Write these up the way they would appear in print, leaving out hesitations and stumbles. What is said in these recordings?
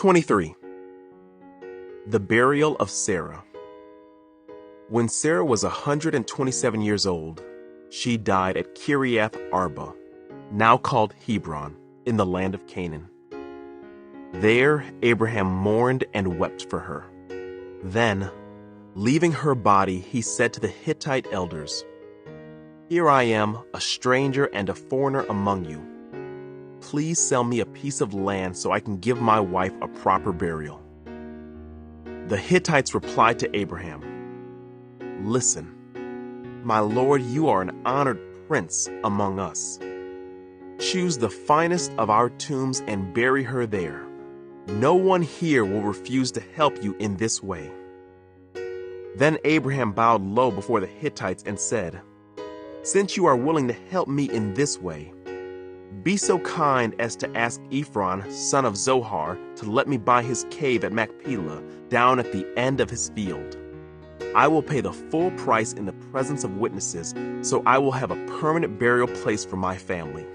23. The burial of Sarah. When Sarah was 127 years old, she died at Kiriath Arba, now called Hebron, in the land of Canaan. There Abraham mourned and wept for her. Then, leaving her body, he said to the Hittite elders, "Here I am, a stranger and a foreigner among you. Please sell me a piece of land so I can give my wife a proper burial." The Hittites replied to Abraham, "Listen, my lord, you are an honored prince among us. Choose the finest of our tombs and bury her there. No one here will refuse to help you in this way." Then Abraham bowed low before the Hittites and said, "Since you are willing to help me in this way, be so kind as to ask Ephron, son of Zohar, to let me buy his cave at Machpelah, down at the end of his field. I will pay the full price in the presence of witnesses, so I will have a permanent burial place for my family."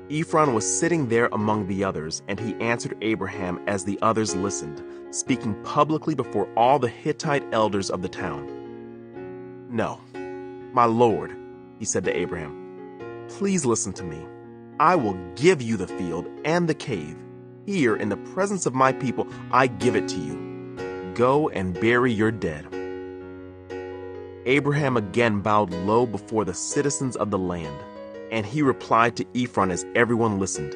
Ephron was sitting there among the others, and he answered Abraham as the others listened, speaking publicly before all the Hittite elders of the town. "No, my lord," he said to Abraham, "please listen to me. I will give you the field and the cave. Here, in the presence of my people, I give it to you. Go and bury your dead." Abraham again bowed low before the citizens of the land, and he replied to Ephron as everyone listened,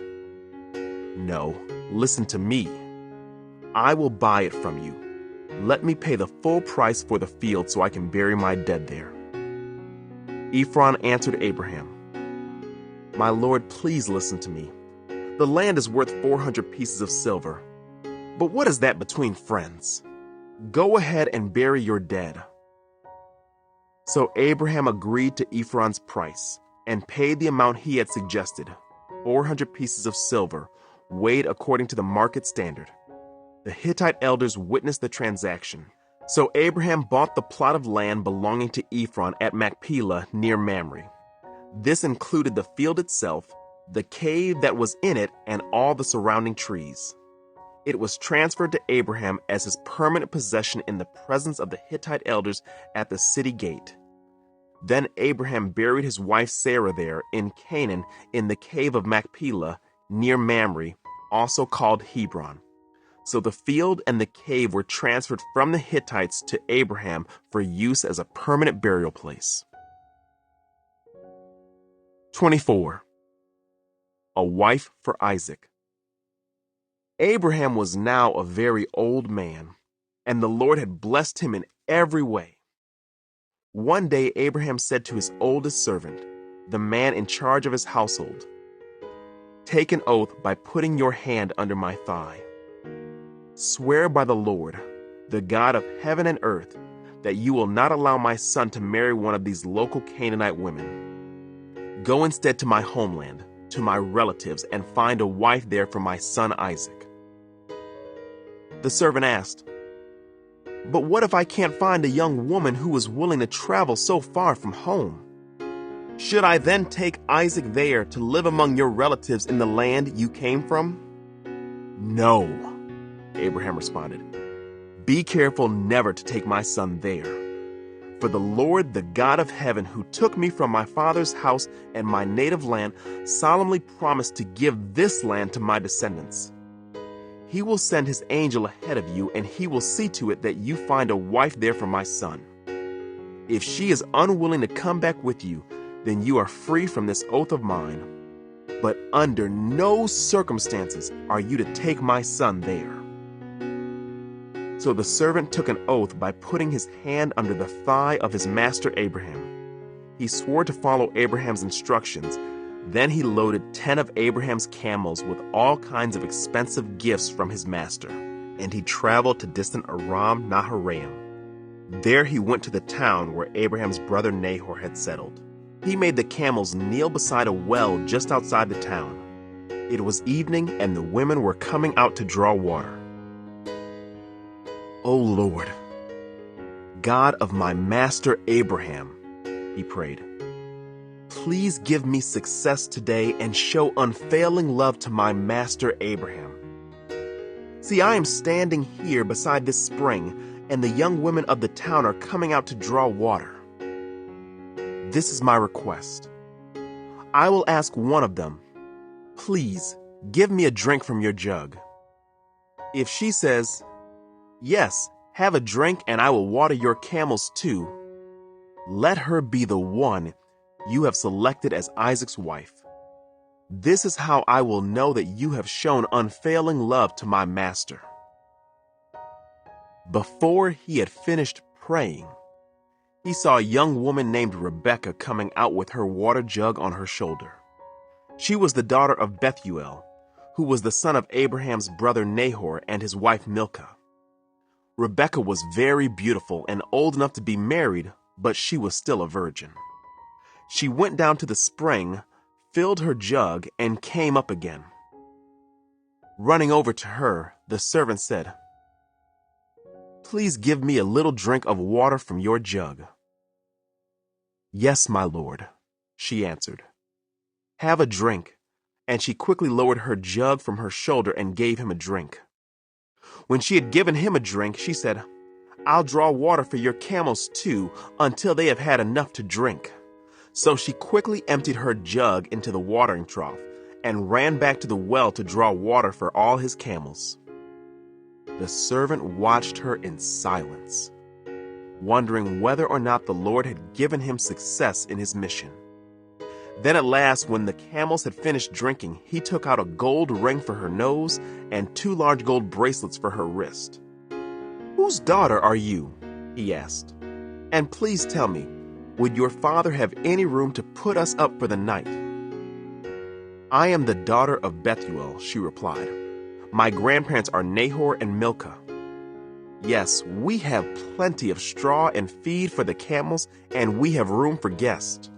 "No, listen to me. I will buy it from you. Let me pay the full price for the field so I can bury my dead there." Ephron answered Abraham, "My lord, please listen to me. The land is worth 400 pieces of silver. But what is that between friends? Go ahead and bury your dead." So Abraham agreed to Ephron's price and paid the amount he had suggested, 400 pieces of silver, weighed according to the market standard. The Hittite elders witnessed the transaction. So Abraham bought the plot of land belonging to Ephron at Machpelah near Mamre. This included the field itself, the cave that was in it, and all the surrounding trees. It was transferred to Abraham as his permanent possession in the presence of the Hittite elders at the city gate. Then Abraham buried his wife Sarah there in Canaan in the cave of Machpelah near Mamre, also called Hebron. So the field and the cave were transferred from the Hittites to Abraham for use as a permanent burial place. 24. A wife for Isaac. Abraham was now a very old man, and the Lord had blessed him in every way. One day Abraham said to his oldest servant, the man in charge of his household, "Take an oath by putting your hand under my thigh. Swear by the Lord, the God of heaven and earth, that you will not allow my son to marry one of these local Canaanite women. Go instead to my homeland, to my relatives, and find a wife there for my son Isaac." The servant asked, "But what if I can't find a young woman who is willing to travel so far from home? Should I then take Isaac there to live among your relatives in the land you came from?" "No," Abraham responded. "Be careful never to take my son there. For the Lord, the God of heaven, who took me from my father's house and my native land, solemnly promised to give this land to my descendants. He will send his angel ahead of you, and he will see to it that you find a wife there for my son. If she is unwilling to come back with you, then you are free from this oath of mine. But under no circumstances are you to take my son there." So the servant took an oath by putting his hand under the thigh of his master Abraham. He swore to follow Abraham's instructions. Then he loaded 10 of Abraham's camels with all kinds of expensive gifts from his master, and he traveled to distant Aram Naharaim. There he went to the town where Abraham's brother Nahor had settled. He made the camels kneel beside a well just outside the town. It was evening, and the women were coming out to draw water. "O Lord, God of my master Abraham," he prayed, "please give me success today and show unfailing love to my master Abraham. See, I am standing here beside this spring, and the young women of the town are coming out to draw water. This is my request. I will ask one of them, 'Please, give me a drink from your jug.' If she says, 'Yes, have a drink and I will water your camels too,' let her be the one you have selected as Isaac's wife. This is how I will know that you have shown unfailing love to my master." Before he had finished praying, he saw a young woman named Rebekah coming out with her water jug on her shoulder. She was the daughter of Bethuel, who was the son of Abraham's brother Nahor and his wife Milcah. Rebekah was very beautiful and old enough to be married, but she was still a virgin. She went down to the spring, filled her jug, and came up again. Running over to her, the servant said, "Please give me a little drink of water from your jug." "Yes, my lord," she answered. "Have a drink," and she quickly lowered her jug from her shoulder and gave him a drink. When she had given him a drink, she said, "I'll draw water for your camels too, until they have had enough to drink." So she quickly emptied her jug into the watering trough and ran back to the well to draw water for all his camels. The servant watched her in silence, wondering whether or not the Lord had given him success in his mission. Then at last, when the camels had finished drinking, he took out a gold ring for her nose and 2 large gold bracelets for her wrist. "Whose daughter are you?" he asked. "And please tell me, would your father have any room to put us up for the night?" "I am the daughter of Bethuel," she replied. "My grandparents are Nahor and Milcah. Yes, we have plenty of straw and feed for the camels, and we have room for guests."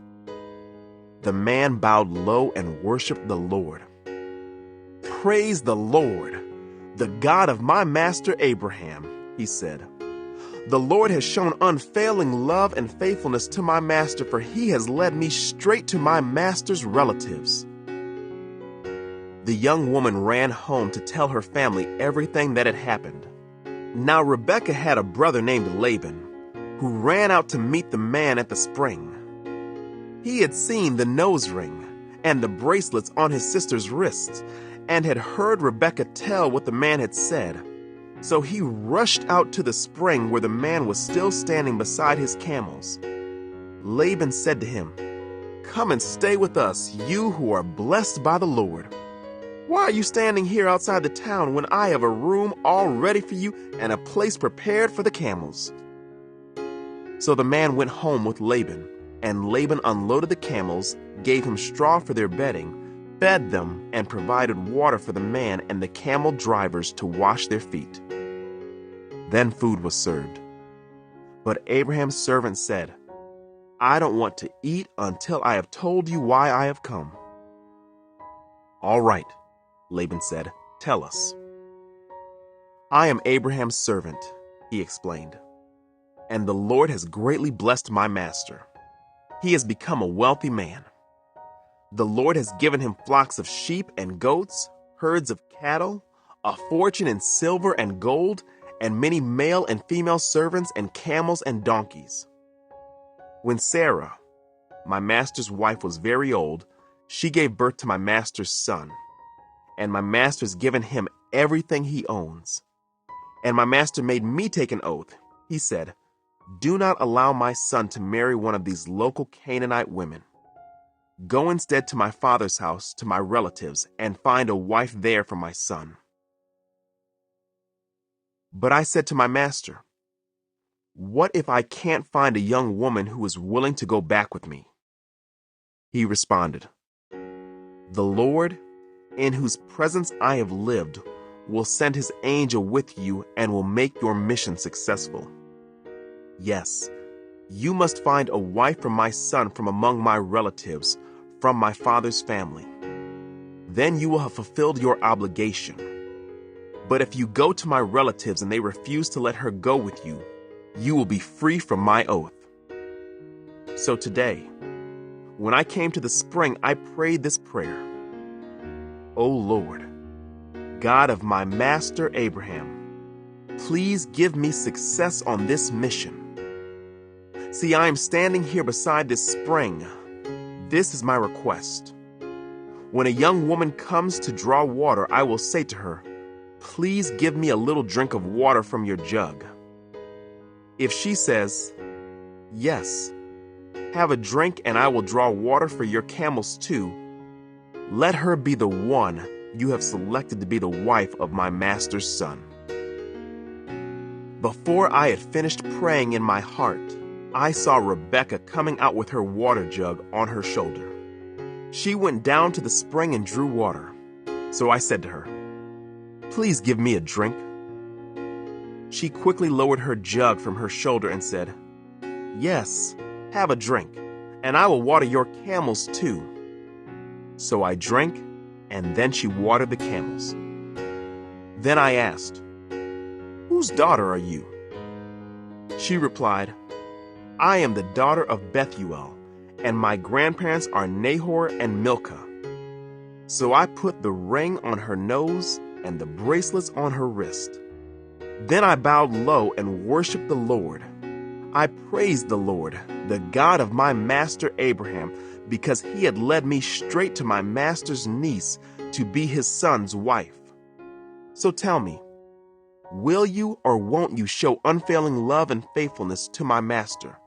The man bowed low and worshiped the Lord. "Praise the Lord, the God of my master Abraham," he said. "The Lord has shown unfailing love and faithfulness to my master, for he has led me straight to my master's relatives." The young woman ran home to tell her family everything that had happened. Now Rebekah had a brother named Laban, who ran out to meet the man at the spring. He had seen the nose ring and the bracelets on his sister's wrists, and had heard Rebekah tell what the man had said. So he rushed out to the spring where the man was still standing beside his camels. Laban said to him, "Come and stay with us, you who are blessed by the Lord. Why are you standing here outside the town when I have a room all ready for you and a place prepared for the camels?" So the man went home with Laban, and Laban unloaded the camels, gave him straw for their bedding, fed them, and provided water for the man and the camel drivers to wash their feet. Then food was served. But Abraham's servant said, "I don't want to eat until I have told you why I have come." "All right," Laban said, "tell us." "I am Abraham's servant," he explained, "and the Lord has greatly blessed my master. He has become a wealthy man. The Lord has given him flocks of sheep and goats, herds of cattle, a fortune in silver and gold, and many male and female servants and camels and donkeys. When Sarah, my master's wife, was very old, she gave birth to my master's son, and my master has given him everything he owns. And my master made me take an oath. He said, 'Do not allow my son to marry one of these local Canaanite women. Go instead to my father's house, to my relatives, and find a wife there for my son.' But I said to my master, 'What if I can't find a young woman who is willing to go back with me?' He responded, 'The Lord, in whose presence I have lived, will send his angel with you and will make your mission successful. Yes, you must find a wife for my son from among my relatives, from my father's family. Then you will have fulfilled your obligation. But if you go to my relatives and they refuse to let her go with you, you will be free from my oath.' So today, when I came to the spring, I prayed this prayer: 'O Lord, God of my master Abraham, please give me success on this mission. See, I am standing here beside this spring. This is my request. When a young woman comes to draw water, I will say to her, please give me a little drink of water from your jug. If she says, yes, have a drink and I will draw water for your camels too, let her be the one you have selected to be the wife of my master's son. Before I had finished praying in my heart, I saw Rebekah coming out with her water jug on her shoulder. She went down to the spring and drew water. So I said to her, please give me a drink. She quickly lowered her jug from her shoulder and said, yes, have a drink, and I will water your camels too. So I drank, and then she watered the camels. Then I asked, whose daughter are you? She replied, I am the daughter of Bethuel, and my grandparents are Nahor and Milcah. So I put the ring on her nose and the bracelets on her wrist. Then I bowed low and worshiped the Lord. I praised the Lord, the God of my master Abraham, because he had led me straight to my master's niece to be his son's wife. So tell me, will you or won't you show unfailing love and faithfulness to my master?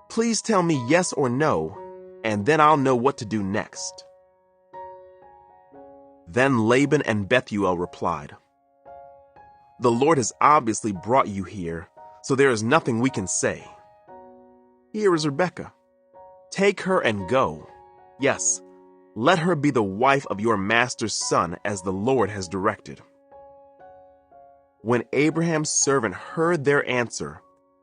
Please tell me yes or no, and then I'll know what to do next. Then Laban and Bethuel replied, the Lord has obviously brought you here, so there is nothing we can say. Here is Rebekah. Take her and go. Yes, let her be the wife of your master's son as the Lord has directed. When Abraham's servant heard their answer,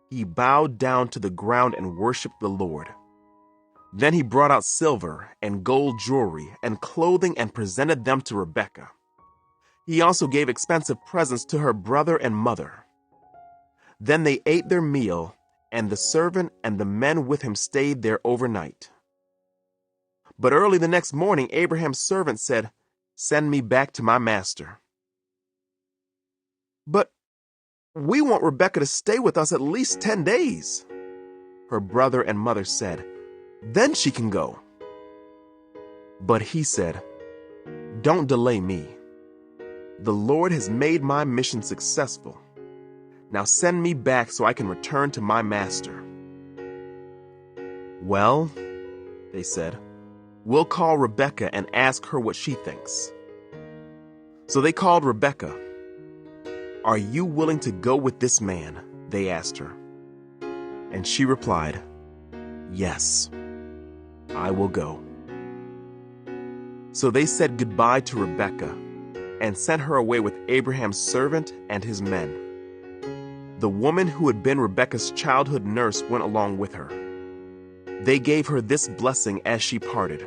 he bowed down to the ground and worshipped the Lord. Then he brought out silver and gold jewelry and clothing and presented them to Rebekah. He also gave expensive presents to her brother and mother. Then they ate their meal, and the servant and the men with him stayed there overnight. But early the next morning, Abraham's servant said, send me back to my master. But we want Rebekah to stay with us at least 10 days. Her brother and mother said, then she can go. But he said, don't delay me. The Lord has made my mission successful. Now send me back so I can return to my master. Well, they said, we'll call Rebekah and ask her what she thinks. So they called Rebekah. Are you willing to go with this man? They asked her. And she replied, yes, I will go. So they said goodbye to Rebekah and sent her away with Abraham's servant and his men. The woman who had been Rebekah's childhood nurse went along with her. They gave her this blessing as she parted.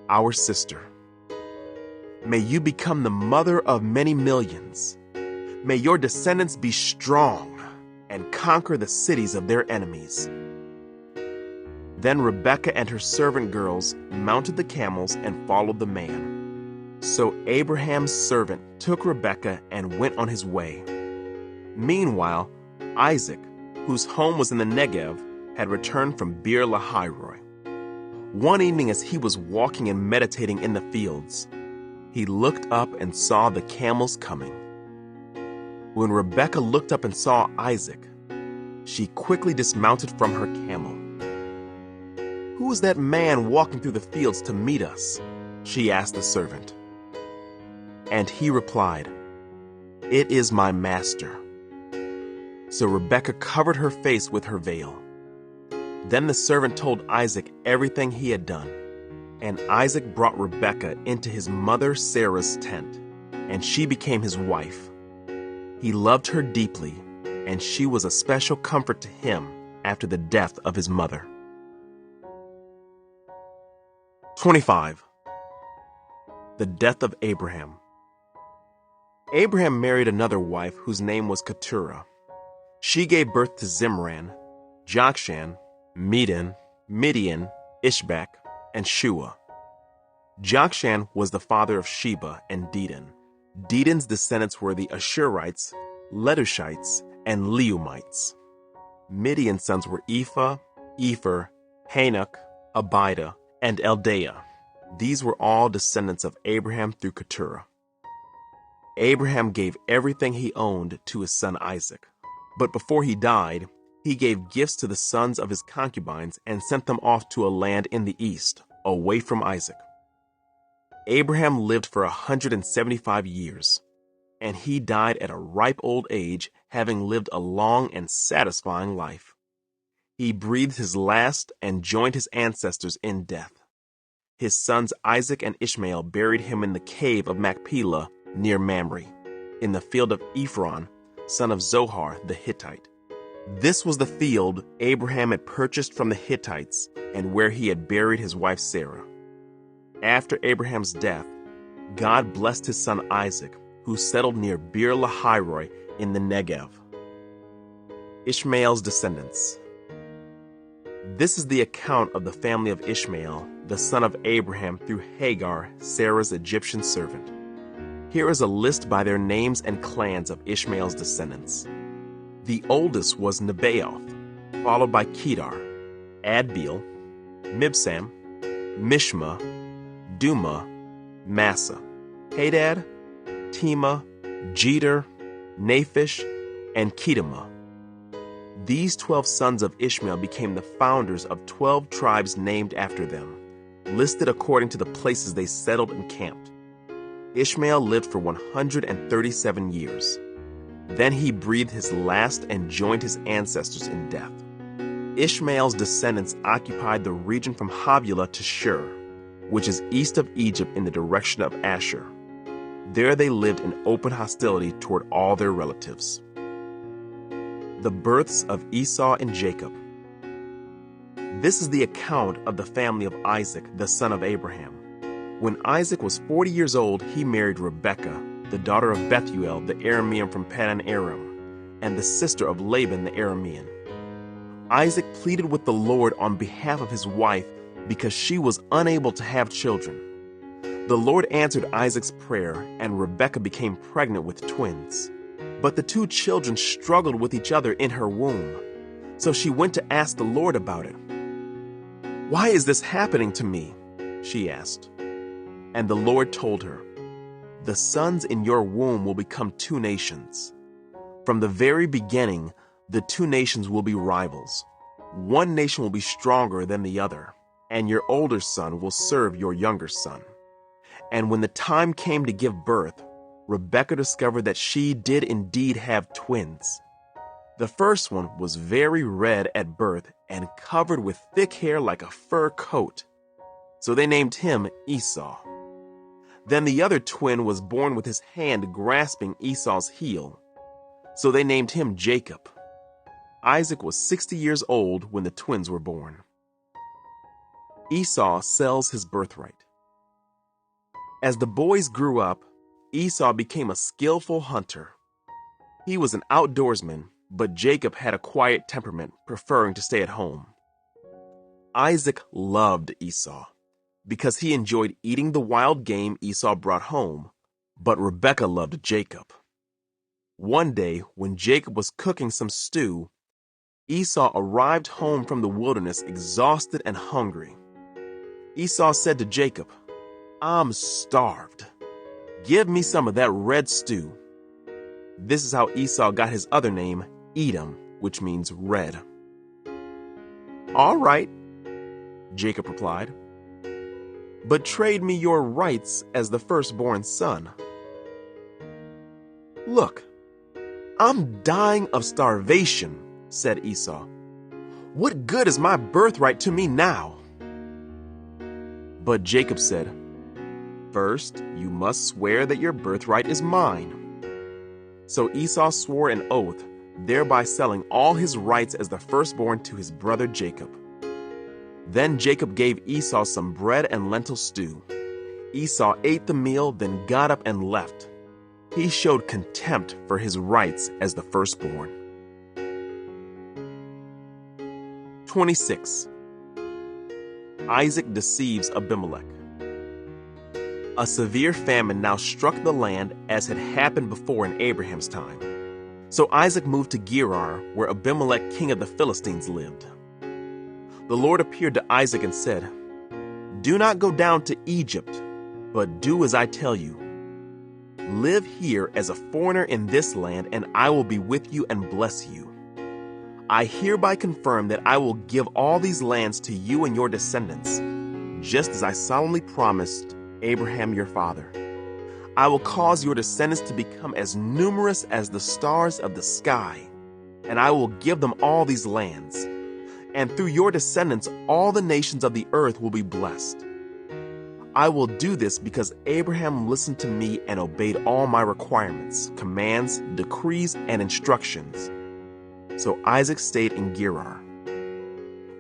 Our sister, may you become the mother of many millions. May your descendants be strong and conquer the cities of their enemies. Then Rebekah and her servant girls mounted the camels and followed the man. So Abraham's servant took Rebekah and went on his way. Meanwhile, Isaac, whose home was in the Negev, had returned from Beer Lahai-roi. One evening as he was walking and meditating in the fields, he looked up and saw the camels coming. When Rebekah looked up and saw Isaac, she quickly dismounted from her camel. Who is that man walking through the fields to meet us? She asked the servant. And he replied, it is my master. So Rebekah covered her face with her veil. Then the servant told Isaac everything he had done. And Isaac brought Rebekah into his mother Sarah's tent, and she became his wife. He loved her deeply, and she was a special comfort to him after the death of his mother. 25. The death of Abraham. Abraham married another wife whose name was Keturah. She gave birth to Zimran, Jokshan, Medan, Midian, Ishbak, and Shua. Jokshan was the father of Sheba and Dedan. Dedan's descendants were the Ashurites, Letushites, and Leumites. Midian's sons were Ephah, Epher, Hanok, Abida, and Eldaah. These were all descendants of Abraham through Keturah. Abraham gave everything he owned to his son Isaac. But before he died, he gave gifts to the sons of his concubines and sent them off to a land in the east, away from Isaac. Abraham lived for 175 years, and he died at a ripe old age, having lived a long and satisfying life. He breathed his last and joined his ancestors in death. His sons Isaac and Ishmael buried him in the cave of Machpelah near Mamre, in the field of Ephron, son of Zohar the Hittite. This was the field Abraham had purchased from the Hittites and where he had buried his wife Sarah. After Abraham's death, God blessed his son Isaac, who settled near Beer Lahai in the Negev. Ishmael's descendants. This is the account of the family of Ishmael, the son of Abraham through Hagar, Sarah's Egyptian servant. Here is a list by their names and clans of Ishmael's descendants. The oldest was Nebaioth, followed by Kedar, Adbeel, Mibsam, Mishma, Duma, Massa, Hadad, Tema, Jeter, Naphish, and Kedemah. These 12 sons of Ishmael became the founders of 12 tribes named after them, listed according to the places they settled and camped. Ishmael lived for 137 years. Then he breathed his last and joined his ancestors in death. Ishmael's descendants occupied the region from Havilah to Shur, which is east of Egypt in the direction of Ashur. There they lived in open hostility toward all their relatives. The births of Esau and Jacob. This is the account of the family of Isaac, the son of Abraham. When Isaac was 40 years old, he married Rebekah, the daughter of Bethuel the Aramean from Paddan Aram, and the sister of Laban the Aramean. Isaac pleaded with the Lord on behalf of his wife because she was unable to have children. The Lord answered Isaac's prayer, and Rebekah became pregnant with twins. But the two children struggled with each other in her womb, so she went to ask the Lord about it. "Why is this happening to me?" she asked. And the Lord told her, "The sons in your womb will become two nations. From the very beginning, the two nations will be rivals. One nation will be stronger than the other, and your older son will serve your younger son." And when the time came to give birth, Rebekah discovered that she did indeed have twins. The first one was very red at birth and covered with thick hair like a fur coat. So they named him Esau. Then the other twin was born with his hand grasping Esau's heel. So they named him Jacob. Isaac was 60 years old when the twins were born. Esau sells his birthright. As the boys grew up, Esau became a skillful hunter. He was an outdoorsman, but Jacob had a quiet temperament, preferring to stay at home. Isaac loved Esau because he enjoyed eating the wild game Esau brought home, but Rebekah loved Jacob. One day, when Jacob was cooking some stew, Esau arrived home from the wilderness exhausted and hungry. Esau said to Jacob, "I'm starved. Give me some of that red stew." This is how Esau got his other name, Edom, which means red. "All right," Jacob replied, "but trade me your rights as the firstborn son." "Look, I'm dying of starvation," said Esau. "What good is my birthright to me now?" But Jacob said, "First, you must swear that your birthright is mine." So Esau swore an oath, thereby selling all his rights as the firstborn to his brother Jacob. Then Jacob gave Esau some bread and lentil stew. Esau ate the meal, then got up and left. He showed contempt for his rights as the firstborn. 26. Isaac deceives Abimelech. A severe famine now struck the land as had happened before in Abraham's time. So Isaac moved to Gerar, where Abimelech, king of the Philistines, lived. The Lord appeared to Isaac and said, "Do not go down to Egypt, but do as I tell you. Live here as a foreigner in this land, and I will be with you and bless you. I hereby confirm that I will give all these lands to you and your descendants, just as I solemnly promised Abraham your father. I will cause your descendants to become as numerous as the stars of the sky, and I will give them all these lands. And through your descendants, all the nations of the earth will be blessed. I will do this because Abraham listened to me and obeyed all my requirements, commands, decrees, and instructions." So Isaac stayed in Gerar.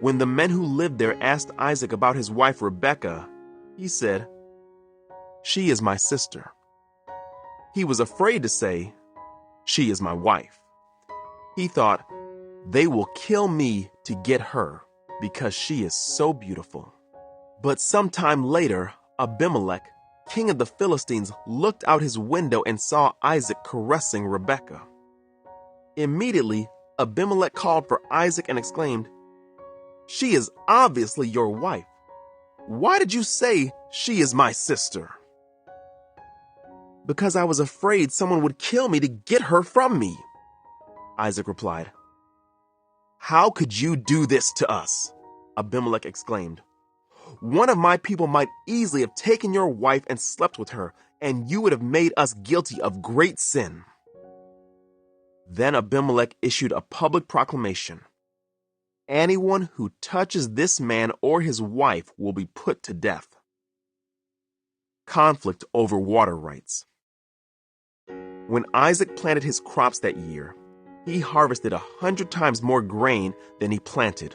When the men who lived there asked Isaac about his wife Rebekah, he said, "She is my sister." He was afraid to say, "She is my wife." He thought, "They will kill me to get her because she is so beautiful." But sometime later, Abimelech, king of the Philistines, looked out his window and saw Isaac caressing Rebekah. Immediately, Abimelech called for Isaac and exclaimed, "She is obviously your wife. Why did you say she is my sister?" "Because I was afraid someone would kill me to get her from me," Isaac replied. "How could you do this to us?" Abimelech exclaimed. "One of my people might easily have taken your wife and slept with her, and you would have made us guilty of great sin." Then Abimelech issued a public proclamation. "Anyone who touches this man or his wife will be put to death." Conflict over water rights. When Isaac planted his crops that year, he harvested 100 times more grain than he planted,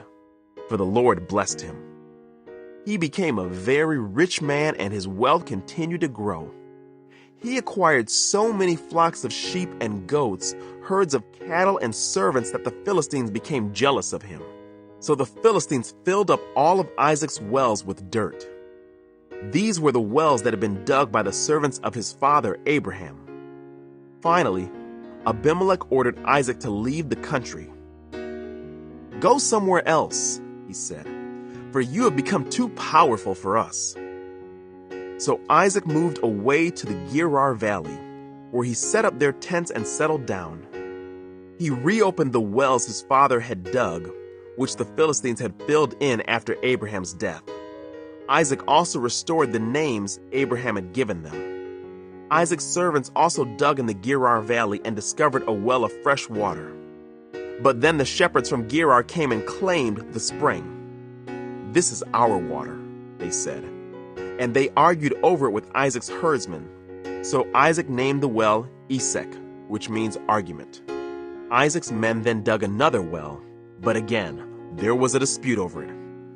for the Lord blessed him. He became a very rich man, and his wealth continued to grow. He acquired so many flocks of sheep and goats, herds of cattle and servants that the Philistines became jealous of him. So the Philistines filled up all of Isaac's wells with dirt. These were the wells that had been dug by the servants of his father Abraham. Finally, Abimelech ordered Isaac to leave the country. "Go somewhere else," he said, "for you have become too powerful for us." So Isaac moved away to the Gerar Valley, where he set up their tents and settled down. He reopened the wells his father had dug, which the Philistines had filled in after Abraham's death. Isaac also restored the names Abraham had given them. Isaac's servants also dug in the Gerar Valley and discovered a well of fresh water. But then the shepherds from Gerar came and claimed the spring. "This is our water," they said, and they argued over it with Isaac's herdsmen. So Isaac named the well Esek, which means argument. Isaac's men then dug another well, but again, there was a dispute over it.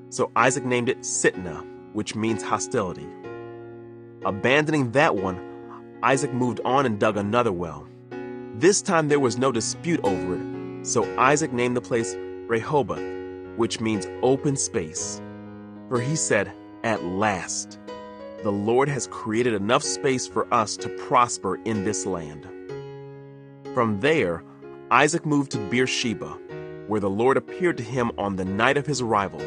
So Isaac named it Sitnah, which means hostility. Abandoning that one, Isaac moved on and dug another well. This time there was no dispute over it, so Isaac named the place Rehoboth, which means open space. For he said, "At last, the Lord has created enough space for us to prosper in this land." From there, Isaac moved to Beersheba, where the Lord appeared to him on the night of his arrival.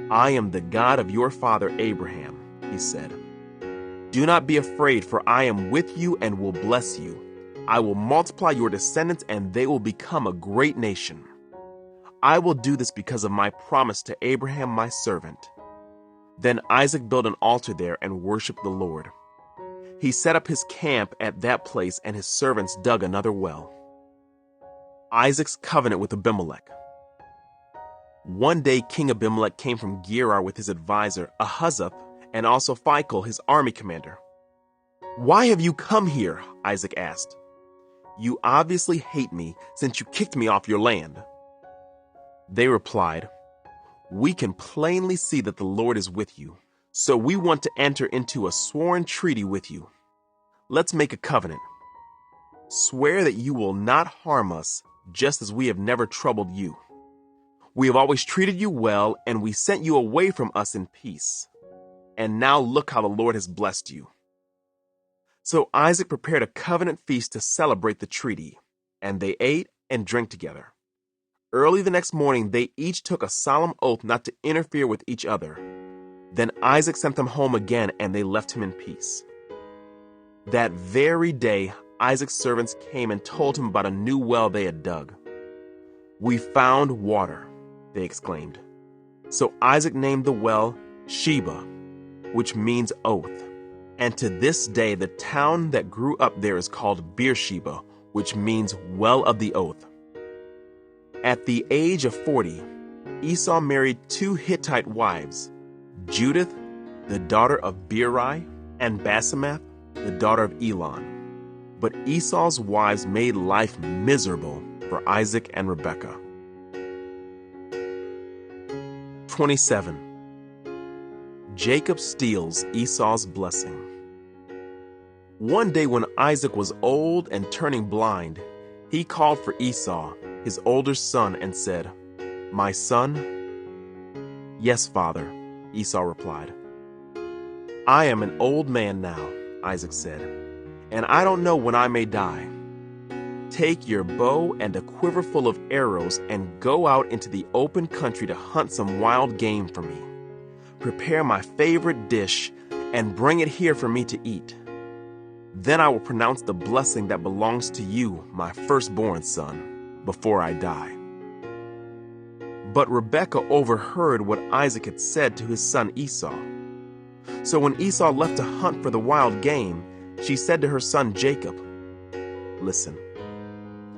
"I am the God of your father Abraham," he said. "Do not be afraid, for I am with you and will bless you. I will multiply your descendants, and they will become a great nation. I will do this because of my promise to Abraham my servant." Then Isaac built an altar there and worshiped the Lord. He set up his camp at that place, and his servants dug another well. Isaac's covenant with Abimelech. One day King Abimelech came from Gerar with his advisor Ahuzzath and also Phicol, his army commander. "Why have you come here?" Isaac asked. "You obviously hate me since you kicked me off your land." They replied, "We can plainly see that the Lord is with you, so we want to enter into a sworn treaty with you. Let's make a covenant. Swear that you will not harm us, just as we have never troubled you. We have always treated you well, and we sent you away from us in peace. and now look how the Lord has blessed you." So Isaac prepared a covenant feast to celebrate the treaty, and they ate and drank together. Early the next morning, they each took a solemn oath not to interfere with each other. Then Isaac sent them home again, and they left him in peace. That very day, Isaac's servants came and told him about a new well they had dug. "We found water," they exclaimed. So Isaac named the well Sheba, which means oath. And to this day, the town that grew up there is called Beersheba, which means well of the oath. At the age of 40, Esau married 2 Hittite wives, Judith, the daughter of Beeri, and Basemath, the daughter of Elon. But Esau's wives made life miserable for Isaac and Rebekah. 27. Jacob steals Esau's blessing. One day when Isaac was old and turning blind, he called for Esau, his older son, and said, "My son?" "Yes, father," Esau replied. "I am an old man now," Isaac said, "and I don't know when I may die. Take your bow and a quiver full of arrows and go out into the open country to hunt some wild game for me. Prepare my favorite dish and bring it here for me to eat. Then I will pronounce the blessing that belongs to you, my firstborn son, before I die." But Rebekah overheard what Isaac had said to his son Esau. So when Esau left to hunt for the wild game, she said to her son Jacob, "Listen,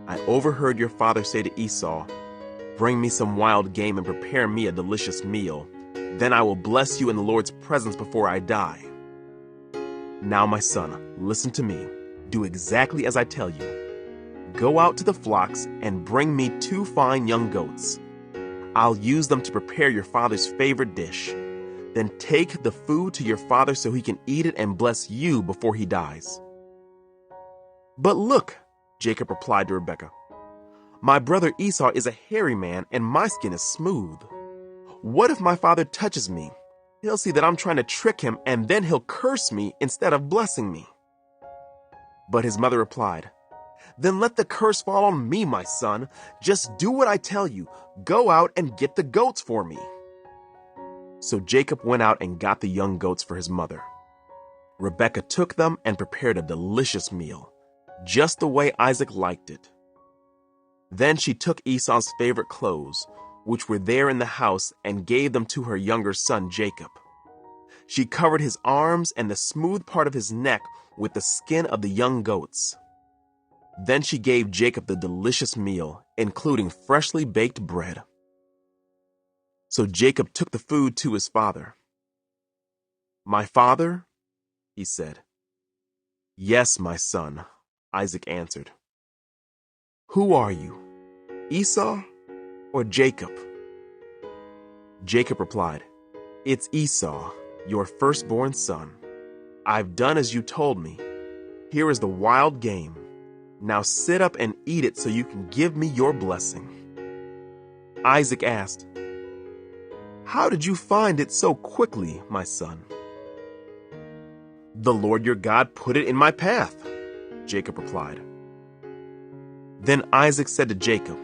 I overheard your father say to Esau, 'Bring me some wild game and prepare me a delicious meal. Then I will bless you in the Lord's presence before I die.' Now, my son, listen to me. Do exactly as I tell you. Go out to the flocks and bring me 2 fine young goats. I'll use them to prepare your father's favorite dish. Then take the food to your father so he can eat it and bless you before he dies." "But look," Jacob replied to Rebekah, "my brother Esau is a hairy man and my skin is smooth. What if my father touches me? He'll see that I'm trying to trick him, and then he'll curse me instead of blessing me." But his mother replied, "Then let the curse fall on me, my son. Just do what I tell you. Go out and get the goats for me." So Jacob went out and got the young goats for his mother. Rebekah took them and prepared a delicious meal, just the way Isaac liked it. Then she took Esau's favorite clothes, which were there in the house, and gave them to her younger son Jacob. She covered his arms and the smooth part of his neck with the skin of the young goats. Then she gave Jacob the delicious meal, including freshly baked bread. So Jacob took the food to his father. "My father?" he said. "Yes, my son," Isaac answered. "Who are you, Esau or Jacob?" Jacob replied, "It's Esau, your firstborn son. I've done as you told me. Here is the wild game. Now sit up and eat it so you can give me your blessing." Isaac asked, "How did you find it so quickly, my son?" "The Lord your God put it in my path," Jacob replied. Then Isaac said to Jacob,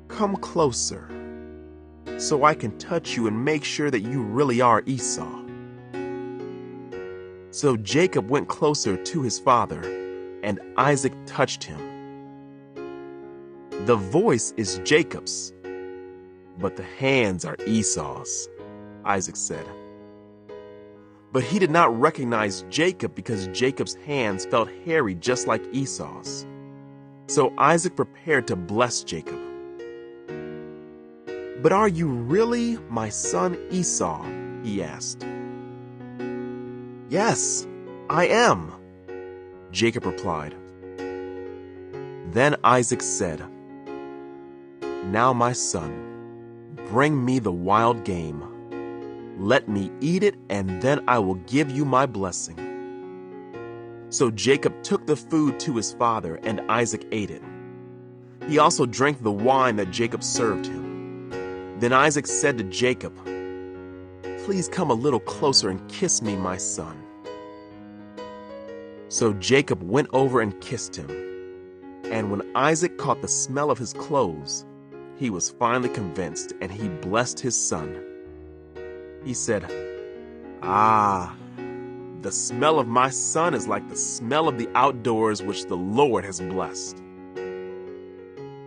"Come closer, so I can touch you and make sure that you really are Esau." So Jacob went closer to his father, and Isaac touched him. "The voice is Jacob's, but the hands are Esau's," Isaac said. But he did not recognize Jacob because Jacob's hands felt hairy just like Esau's. So Isaac prepared to bless Jacob. "But are you really my son Esau?" he asked. "Yes, I am," Jacob replied. Then Isaac said, "Now, my son, bring me the wild game. Let me eat it, and then I will give you my blessing." So Jacob took the food to his father, and Isaac ate it. He also drank the wine that Jacob served him. Then Isaac said to Jacob, please come a little closer and kiss me, my son?" So Jacob went over and kissed him. And when Isaac caught the smell of his clothes, he was finally convinced, and he blessed his son. He said, "Ah, the smell of my son is like the smell of the outdoors which the Lord has blessed.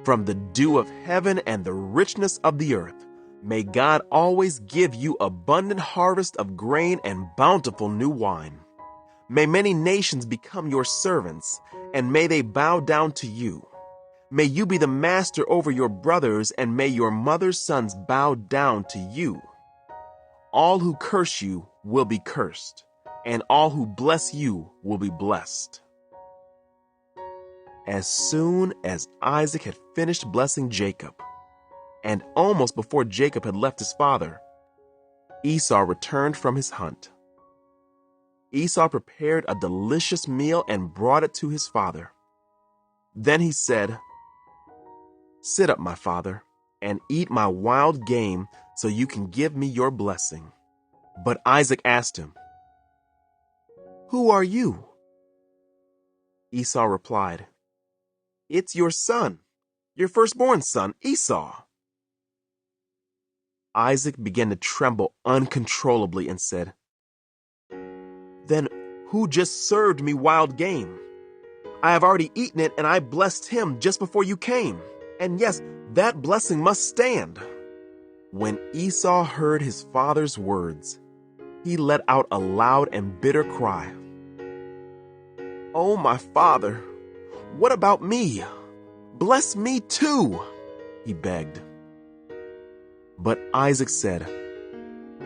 From the dew of heaven and the richness of the earth, may God always give you abundant harvest of grain and bountiful new wine. May many nations become your servants, and may they bow down to you. May you be the master over your brothers, and may your mother's sons bow down to you. All who curse you will be cursed, and all who bless you will be blessed." As soon as Isaac had finished blessing Jacob, and almost before Jacob had left his father, Esau returned from his hunt. Esau prepared a delicious meal and brought it to his father. Then he said, "Sit up, my father, and eat my wild game so you can give me your blessing." But Isaac asked him, "Who are you?" Esau replied, "It's your son, your firstborn son, Esau." Isaac began to tremble uncontrollably and said, "Then who just served me wild game? I have already eaten it, and I blessed him just before you came. And yes, that blessing must stand." When Esau heard his father's words, he let out a loud and bitter cry. "Oh, my father, what about me? Bless me too," he begged. But Isaac said,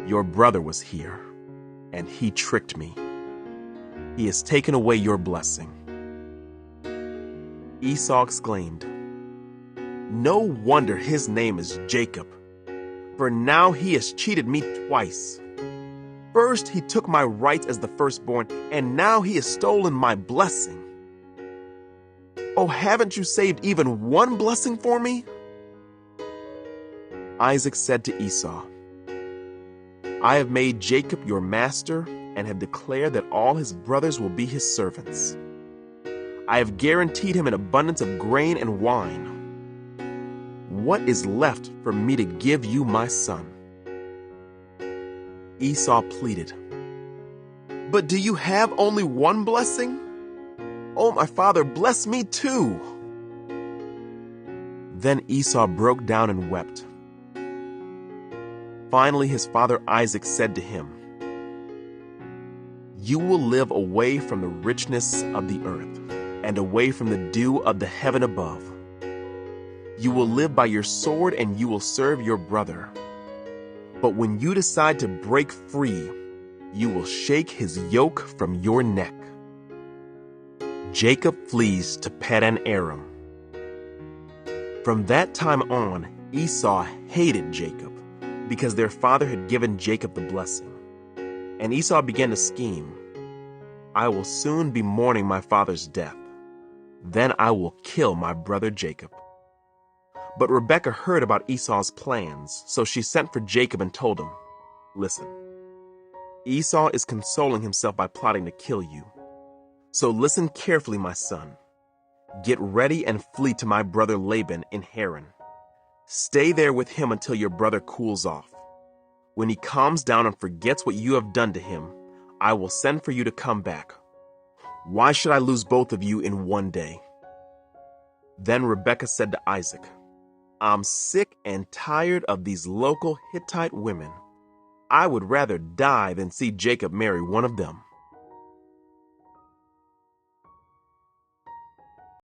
"Your brother was here, and he tricked me. He has taken away your blessing." Esau exclaimed, "No wonder his name is Jacob, for now he has cheated me twice. First he took my rights as the firstborn, and now he has stolen my blessing. Oh, haven't you saved even one blessing for me?" Isaac said to Esau, "I have made Jacob your master and have declared that all his brothers will be his servants. I have guaranteed him an abundance of grain and wine. What is left for me to give you my son?" Esau pleaded, "But do you have only one blessing? Oh, my father, bless me too." Then Esau broke down and wept. Finally, his father Isaac said to him, "You will live away from the richness of the earth and away from the dew of the heaven above. You will live by your sword and you will serve your brother. But when you decide to break free, you will shake his yoke from your neck." Jacob flees to Paddan Aram. From that time on, Esau hated Jacob because their father had given Jacob the blessing. And Esau began to scheme, "I will soon be mourning my father's death. Then I will kill my brother Jacob." But Rebekah heard about Esau's plans, so she sent for Jacob and told him, "Listen, Esau is consoling himself by plotting to kill you. So listen carefully, my son. Get ready and flee to my brother Laban in Haran. Stay there with him until your brother cools off. When he calms down and forgets what you have done to him, I will send for you to come back. Why should I lose both of you in one day?" Then Rebekah said to Isaac, "I'm sick and tired of these local Hittite women. I would rather die than see Jacob marry one of them."